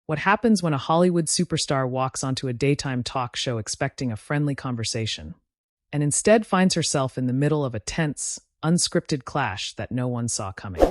What happens when a Hollywood superstar walks onto a daytime talk show expecting a friendly conversation, and instead finds herself in the middle of a tense, unscripted clash that no one saw coming?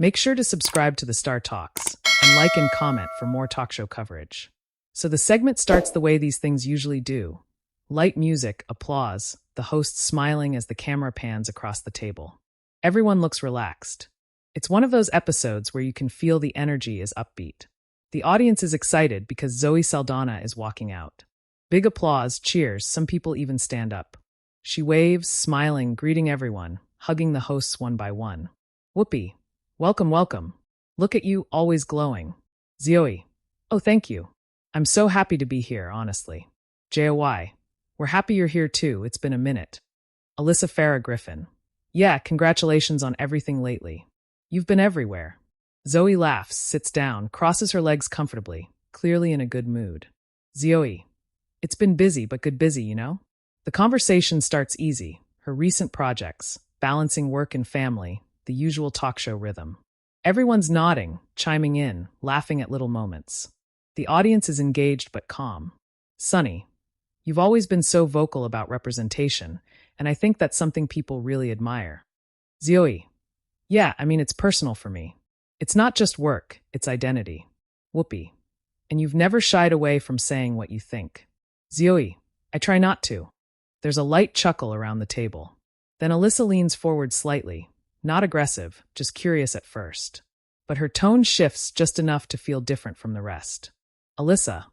Make sure to subscribe to the Star Talks and like and comment for more talk show coverage. So the segment starts the way these things usually do. Light music, applause, the host smiling as the camera pans across the table. Everyone looks relaxed. It's one of those episodes where you can feel the energy is upbeat. The audience is excited because Zoe Saldana is walking out. Big applause, cheers, some people even stand up. She waves, smiling, greeting everyone, hugging the hosts one by one. Whoopi, welcome, welcome. Look at you, always glowing. Zoe, oh, thank you. I'm so happy to be here, honestly. Joy, we're happy you're here too, it's been a minute. Alyssa Farah Griffin, yeah, congratulations on everything lately. You've been everywhere. Zoe laughs, sits down, crosses her legs comfortably, clearly in a good mood. Zoe, it's been busy, but good busy, you know? The conversation starts easy, her recent projects, balancing work and family, the usual talk show rhythm. Everyone's nodding, chiming in, laughing at little moments. The audience is engaged but calm. Sunny, you've always been so vocal about representation, and I think that's something people really admire. Zoe, yeah, it's personal for me. It's not just work, it's identity. Whoopi, and you've never shied away from saying what you think. Zoe, I try not to. There's a light chuckle around the table. Then Alyssa leans forward slightly, not aggressive, just curious at first. But her tone shifts just enough to feel different from the rest. Alyssa,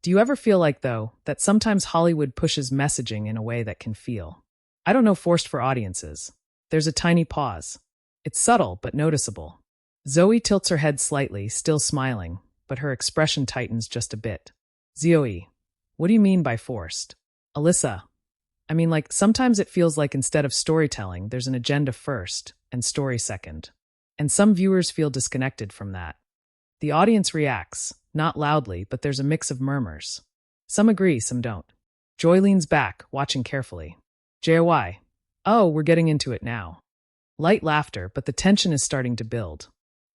do you ever feel like, though, that sometimes Hollywood pushes messaging in a way that can feel, I don't know, forced for audiences? There's a tiny pause. It's subtle but noticeable. Zoe tilts her head slightly, still smiling, but her expression tightens just a bit. Zoe, what do you mean by forced? Alyssa, sometimes it feels like instead of storytelling, there's an agenda first and story second. And some viewers feel disconnected from that. The audience reacts, not loudly, but there's a mix of murmurs. Some agree, some don't. Joy leans back, watching carefully. Joy, oh, we're getting into it now. Light laughter, but the tension is starting to build.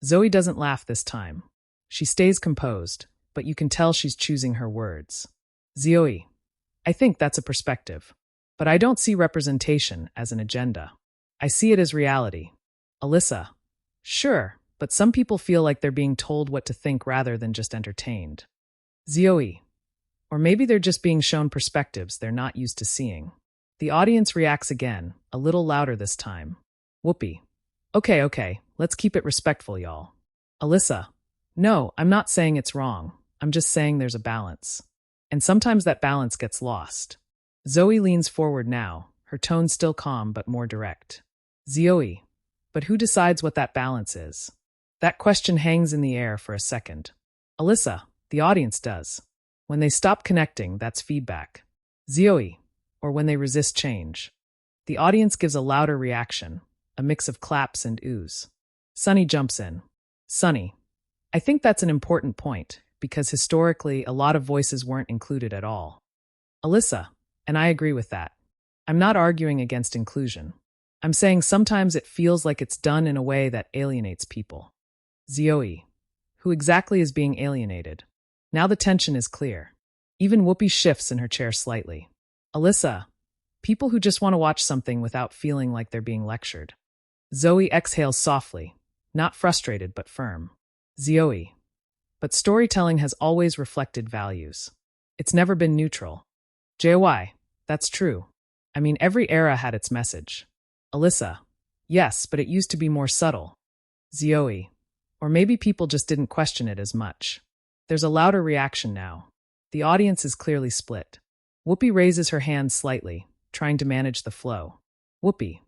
Zoe doesn't laugh this time. She stays composed, but you can tell she's choosing her words. Zoe, I think that's a perspective. But I don't see representation as an agenda. I see it as reality. Alyssa, sure, but some people feel like they're being told what to think rather than just entertained. Zoe, or maybe they're just being shown perspectives they're not used to seeing. The audience reacts again, a little louder this time. Whoopi, okay, let's keep it respectful, y'all. Alyssa, no, I'm not saying it's wrong. I'm just saying there's a balance. And sometimes that balance gets lost. Zoe leans forward now, her tone still calm but more direct. Zoe, but who decides what that balance is? That question hangs in the air for a second. Alyssa, the audience does. When they stop connecting, that's feedback. Zoe, or when they resist change. The audience gives a louder reaction, a mix of claps and oohs. Sunny jumps in. Sunny, I think that's an important point, because historically, a lot of voices weren't included at all. Alyssa, and I agree with that. I'm not arguing against inclusion. I'm saying sometimes it feels like it's done in a way that alienates people. Zoe, who exactly is being alienated? Now the tension is clear. Even Whoopi shifts in her chair slightly. Alyssa, people who just want to watch something without feeling like they're being lectured. Zoe exhales softly, not frustrated but firm. Zoe, but storytelling has always reflected values. It's never been neutral. Joy, that's true. Every era had its message. Alyssa, yes, but it used to be more subtle. Zoe, or maybe people just didn't question it as much. There's a louder reaction now. The audience is clearly split. Whoopi raises her hand slightly, trying to manage the flow. Whoopi,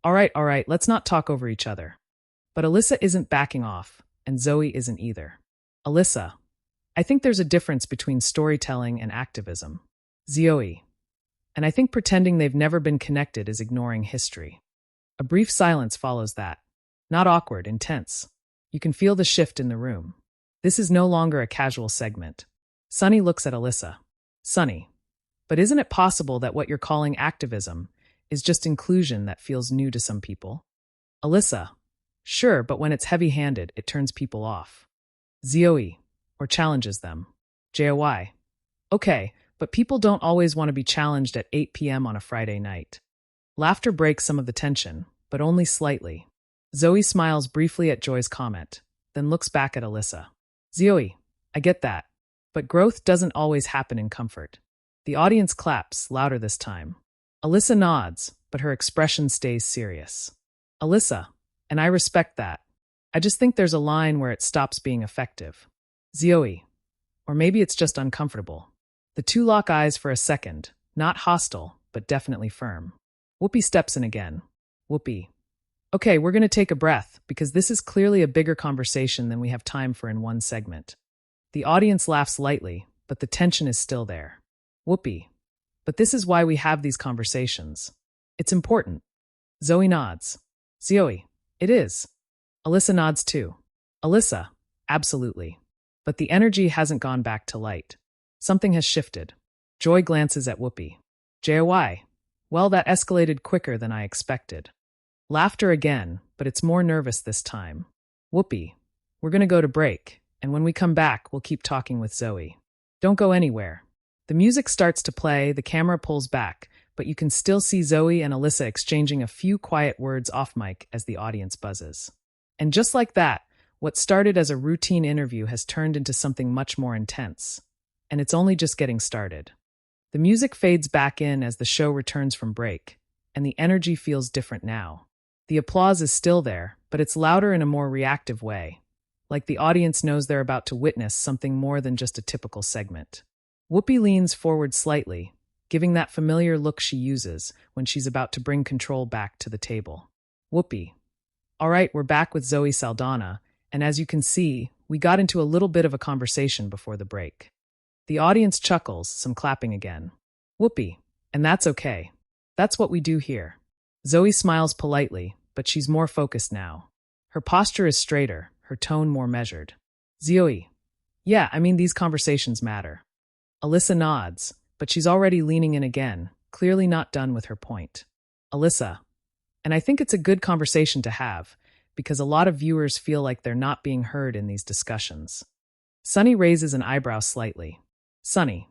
all right, let's not talk over each other. But Alyssa isn't backing off, and Zoe isn't either. Alyssa, I think there's a difference between storytelling and activism. Zoe, and I think pretending they've never been connected is ignoring history. A brief silence follows that. Not awkward, intense. You can feel the shift in the room. This is no longer a casual segment. Sunny looks at Alyssa. Sunny, but isn't it possible that what you're calling activism is just inclusion that feels new to some people? Alyssa, sure, but when it's heavy-handed, it turns people off. Zoe, or challenges them. Joy. Okay, but people don't always want to be challenged at 8 p.m. on a Friday night. Laughter breaks some of the tension, but only slightly. Zoe smiles briefly at Joy's comment, then looks back at Alyssa. Zoe, I get that. But growth doesn't always happen in comfort. The audience claps, louder this time. Alyssa nods, but her expression stays serious. Alyssa, and I respect that. I just think there's a line where it stops being effective. Zoe, or maybe it's just uncomfortable. The two lock eyes for a second, not hostile, but definitely firm. Whoopi steps in again. Whoopi. Okay, we're going to take a breath, because this is clearly a bigger conversation than we have time for in one segment. The audience laughs lightly, but the tension is still there. Whoopi. But this is why we have these conversations. It's important. Zoe nods. Zoe. It is. Alyssa nods too. Alyssa. Absolutely. But the energy hasn't gone back to light. Something has shifted. Joy glances at Whoopi. Joy. Well, that escalated quicker than I expected. Laughter again, but it's more nervous this time. Whoopi. We're going to go to break, and when we come back, we'll keep talking with Zoe. Don't go anywhere. The music starts to play, the camera pulls back, but you can still see Zoe and Alyssa exchanging a few quiet words off mic as the audience buzzes. And just like that, what started as a routine interview has turned into something much more intense. And it's only just getting started. The music fades back in as the show returns from break, and the energy feels different now. The applause is still there, but it's louder in a more reactive way, like the audience knows they're about to witness something more than just a typical segment. Whoopi leans forward slightly, giving that familiar look she uses when she's about to bring control back to the table. Whoopi. All right, we're back with Zoe Saldana, and as you can see, we got into a little bit of a conversation before the break. The audience chuckles, some clapping again. Whoopi. And that's okay. That's what we do here. Zoe smiles politely, but she's more focused now. Her posture is straighter, her tone more measured. Zoe. Yeah, I mean, these conversations matter. Alyssa nods, but she's already leaning in again, clearly not done with her point. Alyssa. And I think it's a good conversation to have, because a lot of viewers feel like they're not being heard in these discussions. Sunny raises an eyebrow slightly. Sunny.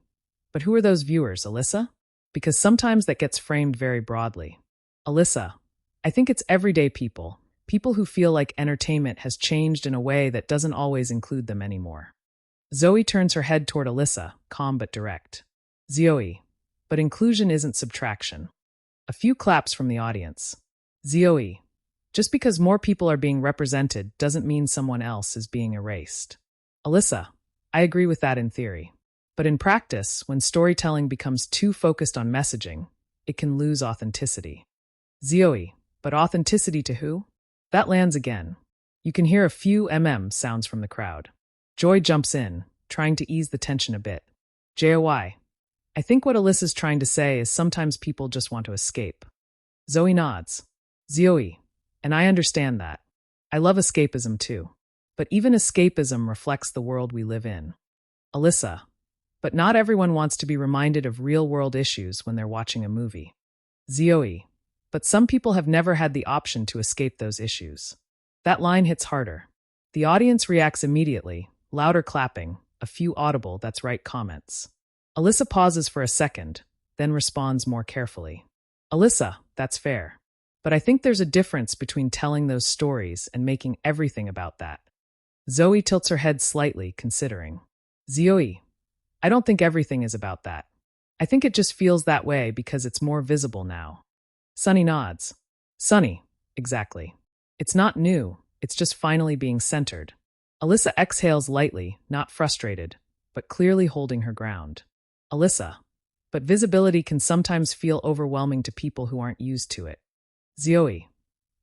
But who are those viewers, Alyssa? Because sometimes that gets framed very broadly. Alyssa. I think it's everyday people, people who feel like entertainment has changed in a way that doesn't always include them anymore. Zoe turns her head toward Alyssa, calm but direct. Zoe. But inclusion isn't subtraction. A few claps from the audience. Zoe. Just because more people are being represented doesn't mean someone else is being erased. Alyssa. I agree with that in theory. But in practice, when storytelling becomes too focused on messaging, it can lose authenticity. Zoe. But authenticity to who? That lands again. You can hear a few sounds from the crowd. Joy jumps in, trying to ease the tension a bit. Joy. I think what Alyssa's trying to say is sometimes people just want to escape. Zoe nods. Zoe. And I understand that. I love escapism too. But even escapism reflects the world we live in. Alyssa. But not everyone wants to be reminded of real-world issues when they're watching a movie. Zoe. But some people have never had the option to escape those issues. That line hits harder. The audience reacts immediately, louder clapping, a few audible "that's right" comments. Alyssa pauses for a second, then responds more carefully. Alyssa, that's fair. But I think there's a difference between telling those stories and making everything about that. Zoe tilts her head slightly, considering. Zoe. I don't think everything is about that. I think it just feels that way because it's more visible now. Sunny nods. Sunny. Exactly. It's not new, it's just finally being centered. Alyssa exhales lightly, not frustrated, but clearly holding her ground. Alyssa. But visibility can sometimes feel overwhelming to people who aren't used to it. Zoe.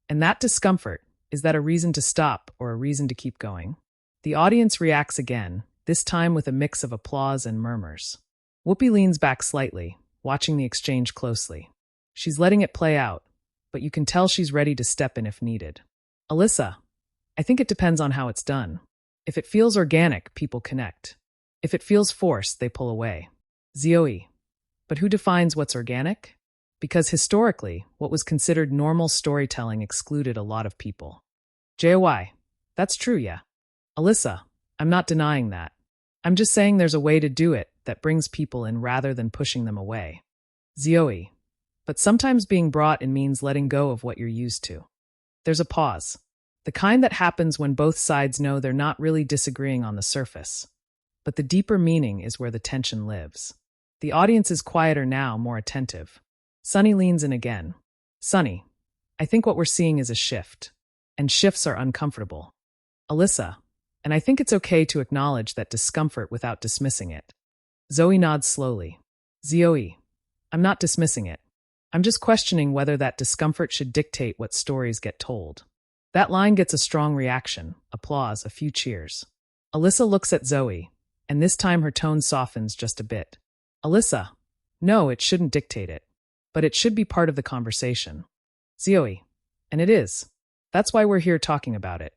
And that discomfort, is that a reason to stop or a reason to keep going? The audience reacts again, this time with a mix of applause and murmurs. Whoopi leans back slightly, watching the exchange closely. She's letting it play out, but you can tell she's ready to step in if needed. Alyssa. I think it depends on how it's done. If it feels organic, people connect. If it feels forced, they pull away. Zoe. But who defines what's organic? Because historically, what was considered normal storytelling excluded a lot of people. Joy. That's true, yeah. Alyssa. I'm not denying that. I'm just saying there's a way to do it that brings people in rather than pushing them away. Zoe. But sometimes being brought in means letting go of what you're used to. There's a pause. The kind that happens when both sides know they're not really disagreeing on the surface. But the deeper meaning is where the tension lives. The audience is quieter now, more attentive. Sunny leans in again. Sunny, I think what we're seeing is a shift. And shifts are uncomfortable. Alyssa, and I think it's okay to acknowledge that discomfort without dismissing it. Zoe nods slowly. Zoe, I'm not dismissing it. I'm just questioning whether that discomfort should dictate what stories get told. That line gets a strong reaction, applause, a few cheers. Alyssa looks at Zoe, and this time her tone softens just a bit. Alyssa, no, it shouldn't dictate it. But it should be part of the conversation. Zoe, and it is. That's why we're here talking about it.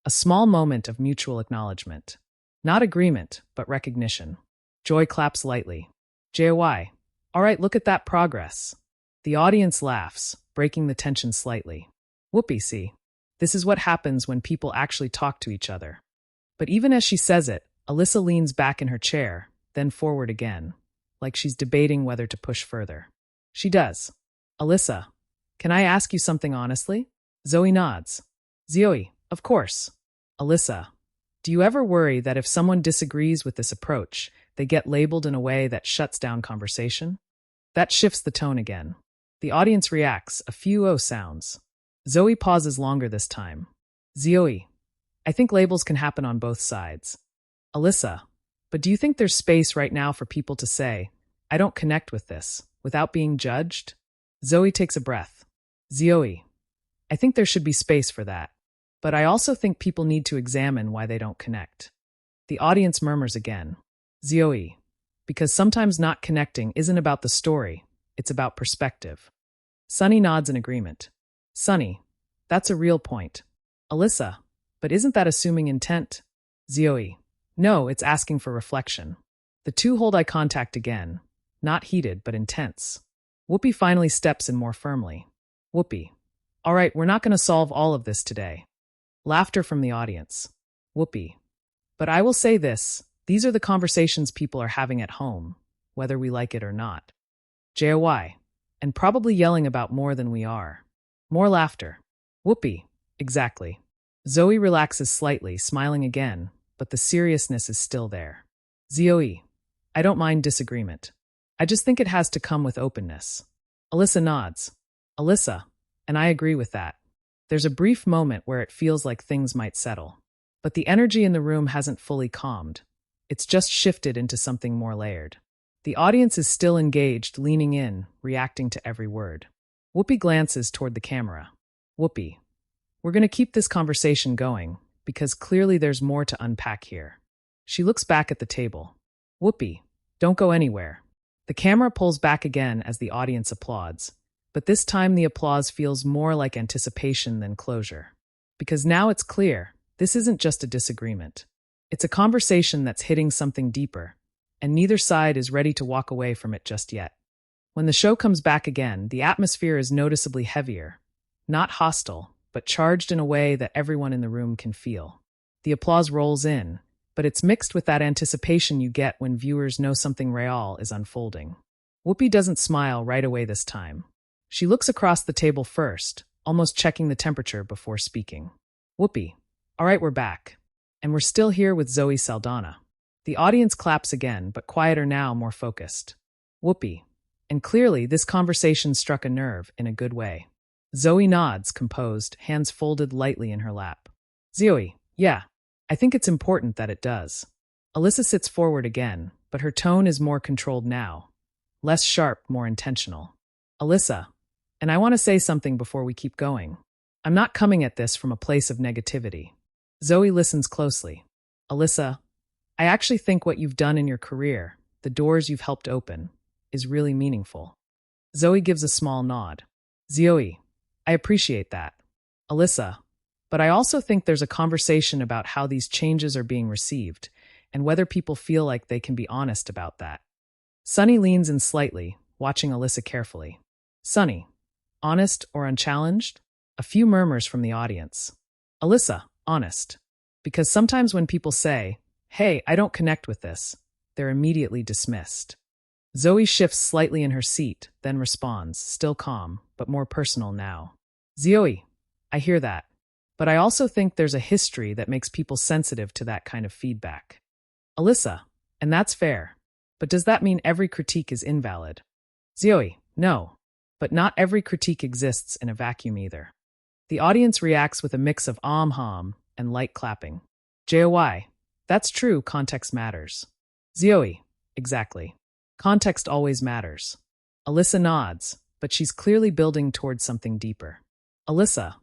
A small moment of mutual acknowledgement. Not agreement, but recognition. Joy claps lightly. Joy. All right, look at that progress. The audience laughs, breaking the tension slightly. Whoopee, see. This is what happens when people actually talk to each other. But even as she says it, Alyssa leans back in her chair, then forward again, like she's debating whether to push further. She does. Alyssa, can I ask you something honestly? Zoe nods. Zoe, of course. Alyssa, do you ever worry that if someone disagrees with this approach, they get labeled in a way that shuts down conversation? That shifts the tone again. The audience reacts, a few oh sounds. Zoe pauses longer this time. Zoe, I think labels can happen on both sides. Alyssa, but do you think there's space right now for people to say, I don't connect with this, without being judged? Zoe takes a breath. Zoe, I think there should be space for that. But I also think people need to examine why they don't connect. The audience murmurs again. Zoe, because sometimes not connecting isn't about the story, it's about perspective. Sunny nods in agreement. Sunny, that's a real point. Alyssa, but isn't that assuming intent? Zoe, no, it's asking for reflection. The two hold eye contact again, not heated but intense. Whoopi finally steps in more firmly. Whoopi, all right, we're not going to solve all of this today. Laughter from the audience. Whoopi, but I will say this, these are the conversations people are having at home, whether we like it or not. Joy, and probably yelling about more than we are. More laughter. Whoopi, exactly. Zoe relaxes slightly, smiling again, but the seriousness is still there. Zoe, I don't mind disagreement. I just think it has to come with openness. Alyssa nods. Alyssa, and I agree with that. There's a brief moment where it feels like things might settle. But the energy in the room hasn't fully calmed. It's just shifted into something more layered. The audience is still engaged, leaning in, reacting to every word. Whoopi glances toward the camera. Whoopi, we're going to keep this conversation going, because clearly there's more to unpack here. She looks back at the table. Whoopi, don't go anywhere. The camera pulls back again as the audience applauds, but this time the applause feels more like anticipation than closure. Because now it's clear, this isn't just a disagreement. It's a conversation that's hitting something deeper, and neither side is ready to walk away from it just yet. When the show comes back again, the atmosphere is noticeably heavier, not hostile, but charged in a way that everyone in the room can feel. The applause rolls in, but it's mixed with that anticipation you get when viewers know something real is unfolding. Whoopi doesn't smile right away this time. She looks across the table first, almost checking the temperature before speaking. Whoopi, all right, we're back. And we're still here with Zoe Saldana. The audience claps again, but quieter now, more focused. Whoopi, and clearly this conversation struck a nerve in a good way. Zoe nods, composed, hands folded lightly in her lap. Zoe, yeah, I think it's important that it does. Alyssa sits forward again, but her tone is more controlled now. Less sharp, more intentional. Alyssa, and I want to say something before we keep going. I'm not coming at this from a place of negativity. Zoe listens closely. Alyssa, I actually think what you've done in your career, the doors you've helped open, is really meaningful. Zoe gives a small nod. Zoe, I appreciate that. Alyssa, but I also think there's a conversation about how these changes are being received, and whether people feel like they can be honest about that. Sunny leans in slightly, watching Alyssa carefully. Sunny, honest or unchallenged? A few murmurs from the audience. Alyssa, honest. Because sometimes when people say, hey, I don't connect with this, they're immediately dismissed. Zoe shifts slightly in her seat, then responds, still calm, but more personal now. Zoe, I hear that. But I also think there's a history that makes people sensitive to that kind of feedback. Alyssa, and that's fair. But does that mean every critique is invalid? Zoe, no. But not every critique exists in a vacuum either. The audience reacts with a mix of hum and light clapping. Joy, that's true, context matters. Zoe, exactly. Context always matters. Alyssa nods, but she's clearly building towards something deeper. Alyssa,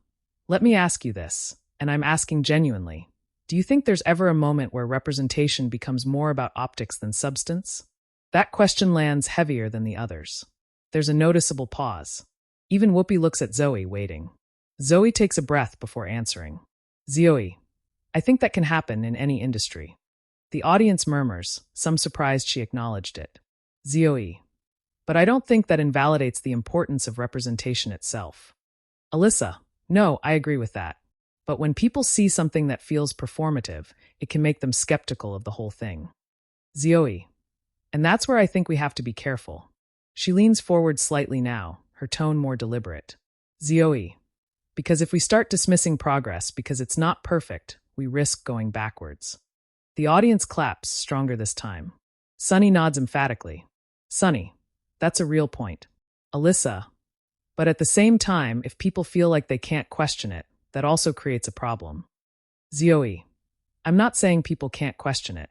let me ask you this, and I'm asking genuinely. Do you think there's ever a moment where representation becomes more about optics than substance? That question lands heavier than the others. There's a noticeable pause. Even Whoopi looks at Zoe, waiting. Zoe takes a breath before answering. Zoe, I think that can happen in any industry. The audience murmurs, some surprised she acknowledged it. Zoe, but I don't think that invalidates the importance of representation itself. Alyssa, no, I agree with that. But when people see something that feels performative, it can make them skeptical of the whole thing. Zoe, and that's where I think we have to be careful. She leans forward slightly now, her tone more deliberate. Zoe, because if we start dismissing progress because it's not perfect, we risk going backwards. The audience claps, stronger this time. Sunny nods emphatically. Sunny, that's a real point. Alyssa, but at the same time, if people feel like they can't question it, that also creates a problem. Zoe, I'm not saying people can't question it.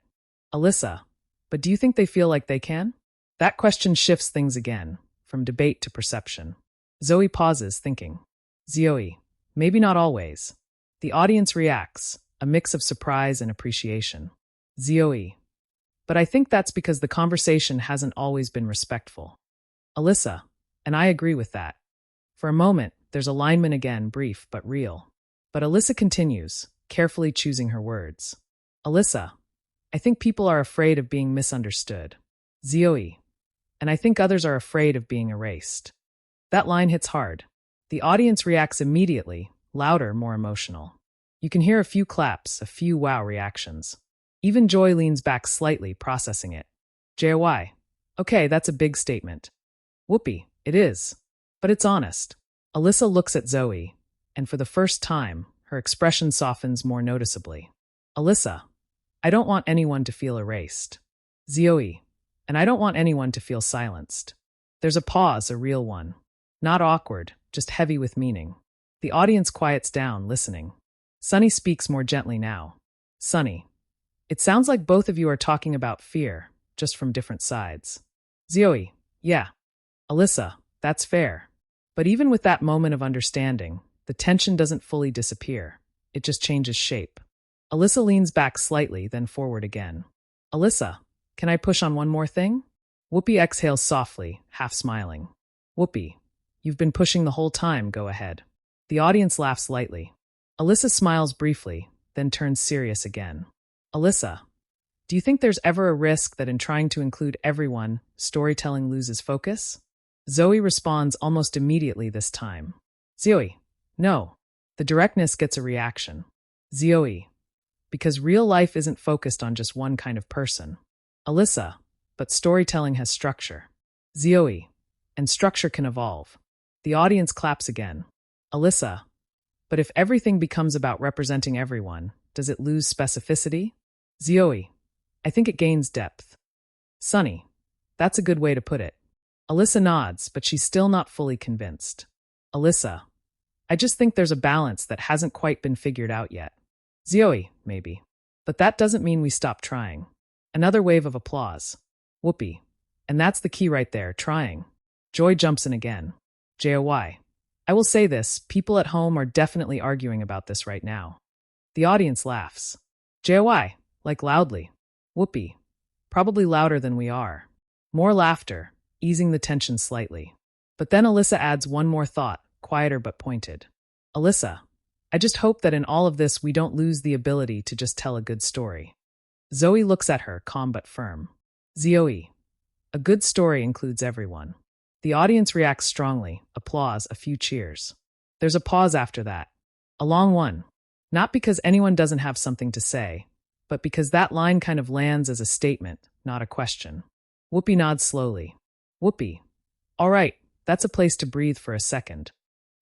Alyssa, but do you think they feel like they can? That question shifts things again, from debate to perception. Zoe pauses, thinking. Zoe, maybe not always. The audience reacts, a mix of surprise and appreciation. Zoe, but I think that's because the conversation hasn't always been respectful. Alyssa, and I agree with that. For a moment, there's alignment again, brief but real. But Alyssa continues, carefully choosing her words. Alyssa, I think people are afraid of being misunderstood. Zoe, and I think others are afraid of being erased. That line hits hard. The audience reacts immediately, louder, more emotional. You can hear a few claps, a few wow reactions. Even Joy leans back slightly, processing it. Joy, okay, that's a big statement. Whoopi, it is. But it's honest. Alyssa looks at Zoe, and for the first time, her expression softens more noticeably. Alyssa, I don't want anyone to feel erased. Zoe, and I don't want anyone to feel silenced. There's a pause, a real one. Not awkward, just heavy with meaning. The audience quiets down, listening. Sunny speaks more gently now. Sunny, it sounds like both of you are talking about fear, just from different sides. Zoe, yeah. Alyssa, that's fair. But even with that moment of understanding, the tension doesn't fully disappear. It just changes shape. Alyssa leans back slightly, then forward again. Alyssa, can I push on one more thing? Whoopi exhales softly, half smiling. Whoopi, you've been pushing the whole time, go ahead. The audience laughs lightly. Alyssa smiles briefly, then turns serious again. Alyssa, do you think there's ever a risk that in trying to include everyone, storytelling loses focus? Zoe responds almost immediately this time. Zoe, no. The directness gets a reaction. Zoe, because real life isn't focused on just one kind of person. Alyssa, but storytelling has structure. Zoe, and structure can evolve. The audience claps again. Alyssa, but if everything becomes about representing everyone, does it lose specificity? Zoe, I think it gains depth. Sunny, that's a good way to put it. Alyssa nods, but she's still not fully convinced. Alyssa, I just think there's a balance that hasn't quite been figured out yet. Zoe, maybe. But that doesn't mean we stop trying. Another wave of applause. Whoopi, and that's the key right there, trying. Joy jumps in again. Joy, I will say this, people at home are definitely arguing about this right now. The audience laughs. Joy, like loudly. Whoopi, probably louder than we are. More laughter, easing the tension slightly. But then Alyssa adds one more thought, quieter but pointed. Alyssa, I just hope that in all of this we don't lose the ability to just tell a good story. Zoe looks at her, calm but firm. Zoe, a good story includes everyone. The audience reacts strongly, applause, a few cheers. There's a pause after that. A long one. Not because anyone doesn't have something to say, but because that line kind of lands as a statement, not a question. Whoopi nods slowly. Whoopi. All right, that's a place to breathe for a second.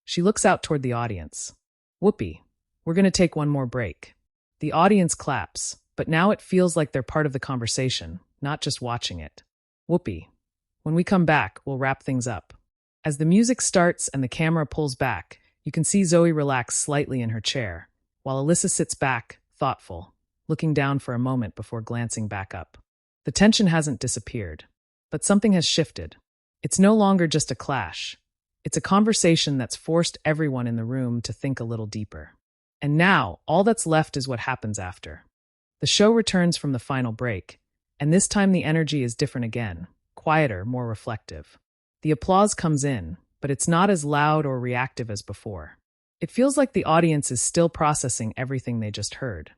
She looks out toward the audience. Whoopi, we're going to take one more break. The audience claps, but now it feels like they're part of the conversation, not just watching it. Whoopi, when we come back, we'll wrap things up. As the music starts and the camera pulls back, you can see Zoe relax slightly in her chair, while Alyssa sits back, thoughtful, looking down for a moment before glancing back up. The tension hasn't disappeared, but something has shifted. It's no longer just a clash. It's a conversation that's forced everyone in the room to think a little deeper. And now, all that's left is what happens after. The show returns from the final break, and this time the energy is different again, quieter, more reflective. The applause comes in, but it's not as loud or reactive as before. It feels like the audience is still processing everything they just heard.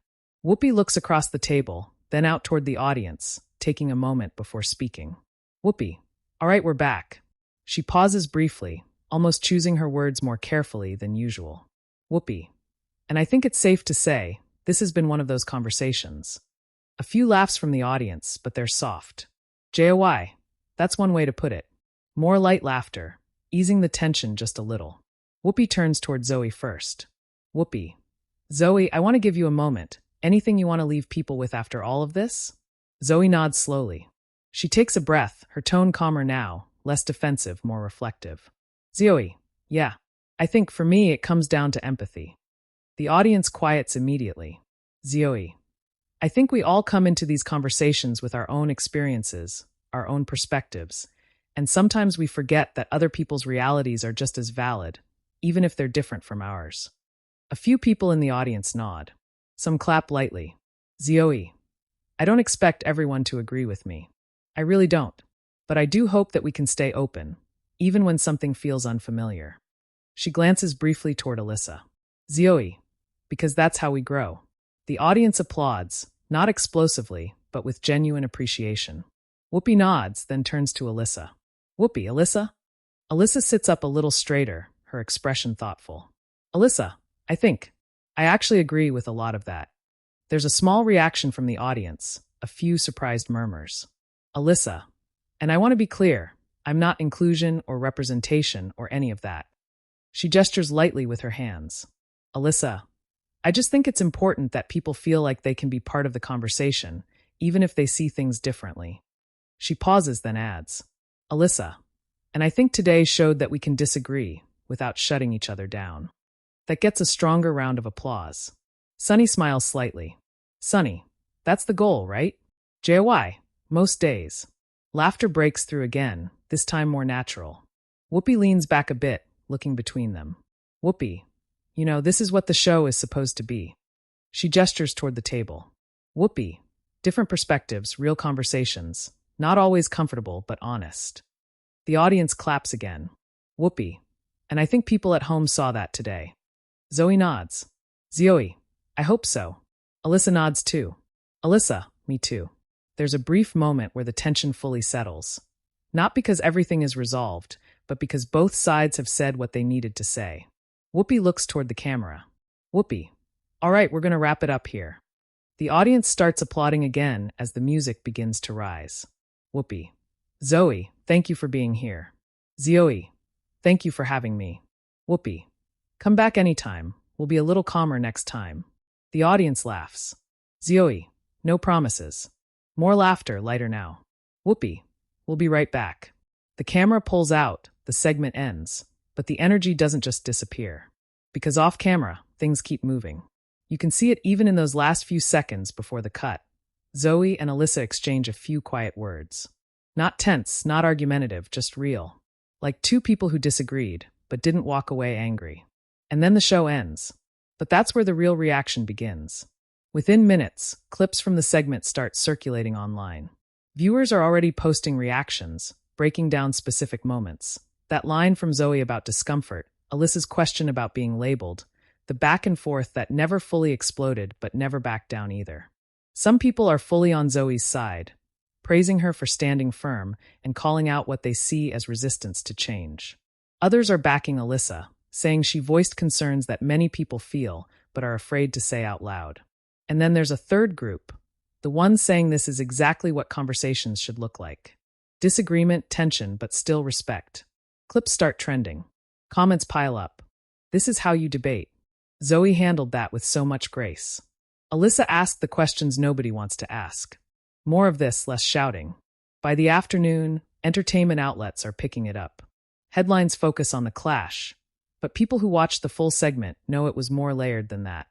Whoopi looks across the table, then out toward the audience, taking a moment before speaking. Whoopi, all right, we're back. She pauses briefly, almost choosing her words more carefully than usual. Whoopi, and I think it's safe to say, this has been one of those conversations. A few laughs from the audience, but they're soft. Joy, that's one way to put it. More light laughter, easing the tension just a little. Whoopi turns toward Zoe first. Whoopi. Zoe, I want to give you a moment. Anything you want to leave people with after all of this? Zoe nods slowly. She takes a breath, her tone calmer now, less defensive, more reflective. Zoe, yeah. I think for me it comes down to empathy. The audience quiets immediately. Zoe. I think we all come into these conversations with our own experiences, our own perspectives, and sometimes we forget that other people's realities are just as valid, even if they're different from ours. A few people in the audience nod. Some clap lightly. Zoe, I don't expect everyone to agree with me. I really don't. But I do hope that we can stay open, even when something feels unfamiliar. She glances briefly toward Alyssa. Zoe, because that's how we grow. The audience applauds, not explosively, but with genuine appreciation. Whoopi nods, then turns to Alyssa. Whoopi, Alyssa? Alyssa sits up a little straighter, her expression thoughtful. Alyssa, I actually agree with a lot of that. There's a small reaction from the audience, a few surprised murmurs. Alyssa, and I want to be clear, I'm not inclusion or representation or any of that. She gestures lightly with her hands. Alyssa, I just think it's important that people feel like they can be part of the conversation, even if they see things differently. She pauses, then adds, Alyssa, and I think today showed that we can disagree without shutting each other down. That gets a stronger round of applause. Sunny smiles slightly. Sunny, that's the goal, right? Joy, most days. Laughter breaks through again, this time more natural. Whoopi leans back a bit, looking between them. Whoopi, this is what the show is supposed to be. She gestures toward the table. Whoopi, different perspectives, real conversations, not always comfortable, but honest. The audience claps again. Whoopi, and I think people at home saw that today. Zoe nods. Zoe, I hope so. Alyssa nods too. Alyssa, me too. There's a brief moment where the tension fully settles. Not because everything is resolved, but because both sides have said what they needed to say. Whoopi looks toward the camera. Whoopi, all right, we're going to wrap it up here. The audience starts applauding again as the music begins to rise. Whoopi, Zoe, thank you for being here. Zoe, thank you for having me. Whoopi, come back anytime. We'll be a little calmer next time. The audience laughs. Zoe, no promises. More laughter, lighter now. Whoopi, we'll be right back. The camera pulls out, the segment ends, but the energy doesn't just disappear. Because off camera, things keep moving. You can see it even in those last few seconds before the cut. Zoe and Alyssa exchange a few quiet words. Not tense, not argumentative, just real. Like two people who disagreed, but didn't walk away angry. And then the show ends. But that's where the real reaction begins. Within minutes, clips from the segment start circulating online. Viewers are already posting reactions, breaking down specific moments. That line from Zoe about discomfort, Alyssa's question about being labeled, the back and forth that never fully exploded but never backed down either. Some people are fully on Zoe's side, praising her for standing firm and calling out what they see as resistance to change. Others are backing Alyssa, saying she voiced concerns that many people feel but are afraid to say out loud. And then there's a third group, the ones saying this is exactly what conversations should look like. Disagreement, tension, but still respect. Clips start trending. Comments pile up. This is how you debate. Zoe handled that with so much grace. Alyssa asked the questions nobody wants to ask. More of this, less shouting. By the afternoon, entertainment outlets are picking it up. Headlines focus on the clash, but people who watched the full segment know it was more layered than that.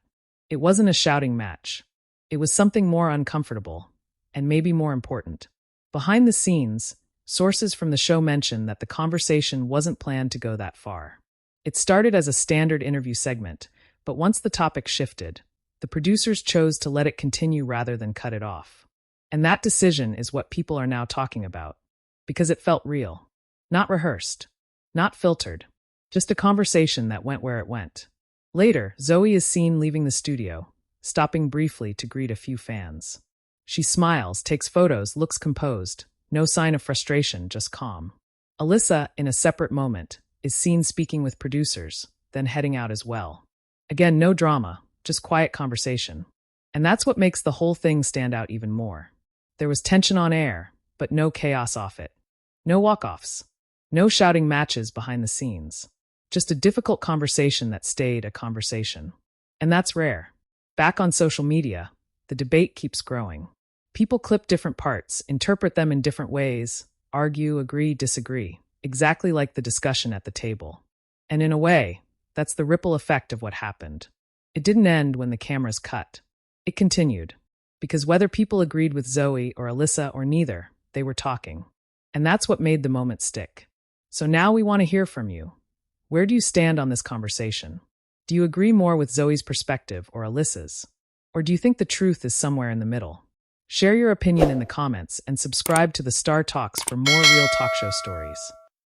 It wasn't a shouting match. It was something more uncomfortable, and maybe more important. Behind the scenes, sources from the show mention that the conversation wasn't planned to go that far. It started as a standard interview segment, but once the topic shifted, the producers chose to let it continue rather than cut it off. And that decision is what people are now talking about, because it felt real, not rehearsed, not filtered, just a conversation that went where it went. Later, Zoe is seen leaving the studio, stopping briefly to greet a few fans. She smiles, takes photos, looks composed, no sign of frustration, just calm. Alyssa, in a separate moment, is seen speaking with producers, then heading out as well. Again, no drama, just quiet conversation. And that's what makes the whole thing stand out even more. There was tension on air, but no chaos off it. No walk-offs. No shouting matches behind the scenes. Just a difficult conversation that stayed a conversation. And that's rare. Back on social media, the debate keeps growing. People clip different parts, interpret them in different ways, argue, agree, disagree, exactly like the discussion at the table. And in a way, that's the ripple effect of what happened. It didn't end when the cameras cut. It continued. Because whether people agreed with Zoe or Alyssa or neither, they were talking. And that's what made the moment stick. So now we want to hear from you. Where do you stand on this conversation? Do you agree more with Zoe's perspective or Alyssa's? Or do you think the truth is somewhere in the middle? Share your opinion in the comments and subscribe to the Star Talks for more real talk show stories.